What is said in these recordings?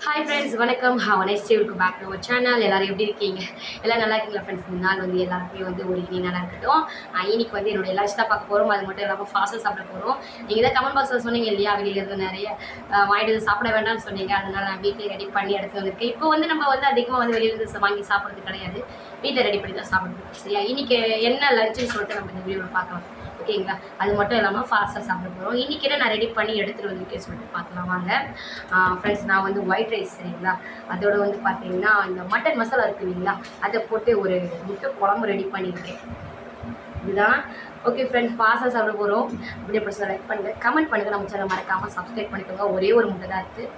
Hi friends, வணக்கம். Next welcome back to our channel. எல்லாரும் எப்படி இருக்கீங்க? எல்லாம் நல்லா இருக்கீங்களா ஃப்ரெண்ட்ஸ்? இந்த நாள் வந்து எல்லாருக்குமே வந்து ஒரு இனி நல்லா இருக்கட்டும். இன்னைக்கு வந்து என்னோட லஞ்ச் தான் பார்க்க போகிறோம். அது மட்டும் இல்லாமல் ஃபாஸ்ட்டாக சாப்பிட போகிறோம். நீங்கள் தான் கமெண்ட் பாக்ஸில் சொன்னீங்க இல்லையா, வெளியிலேருந்து நிறைய வாங்கிட்டு வந்து சாப்பிட வேண்டாம்னு சொன்னீங்க. அதனால நான் வீட்டிலே ரெடி பண்ணி எடுத்து வந்திருக்கேன். இப்போ வந்து நம்ம வந்து அதிகமாக வந்து வெளியிலேருந்து வாங்கி சாப்பிட்றது கிடையாது. வீட்டில் ரெடி பண்ணி தான் சாப்பிடுவோம். சரியா? இன்னைக்கு என்ன லஞ்சுன்னு சொல்லிட்டு நம்ம இந்த வீடியோவில் பார்க்கலாம். ஓகேங்களா? அது மட்டும் இல்லாமல் ஃபாஸ்ட்டாக சாப்பிட போகிறோம். இன்றைக்கி நான் ரெடி பண்ணி எடுத்துகிட்டு வந்துட்டே சொல்லிட்டு பார்க்கலாம் வாங்க. ஃப்ரெண்ட்ஸ், நான் வந்து ஒயிட் ரைஸ் சரிங்களா, அதோட வந்து பார்த்தீங்கன்னா இந்த மட்டன் மசாலா இருக்குது இல்லைங்களா, அதை போட்டு ஒரு முட்டை குழம்பு ரெடி பண்ணியிருக்கேன். இதுதான். ஓகே ஃப்ரெண்ட்ஸ், ஃபாஸ்ட்டாக சாப்பிட போகிறோம். அப்படியே பிடிச்சதை லைக் பண்ணுங்கள், கமெண்ட் பண்ணுங்கள், நம்ம சேனல் மறக்காமல் சப்ஸ்கிரைப் பண்ணிக்கோங்க. ஒரே ஒரு முட்டை தான் இருக்குது.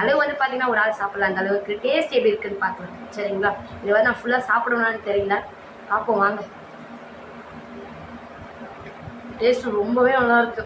அளவு வந்து பார்த்தீங்கன்னா ஒரு ஆள் சாப்பிட்லாம். அந்த அளவுக்கு டேஸ்ட் எப்படி இருக்குதுன்னு பார்க்கலாம் சரிங்களா. இது வந்து நான் ஃபுல்லாக சாப்பிடணும்னு தெரியல, பார்ப்போம் வாங்க. டேஸ்ட்டு ரொம்பவே நல்லாயிருக்கு.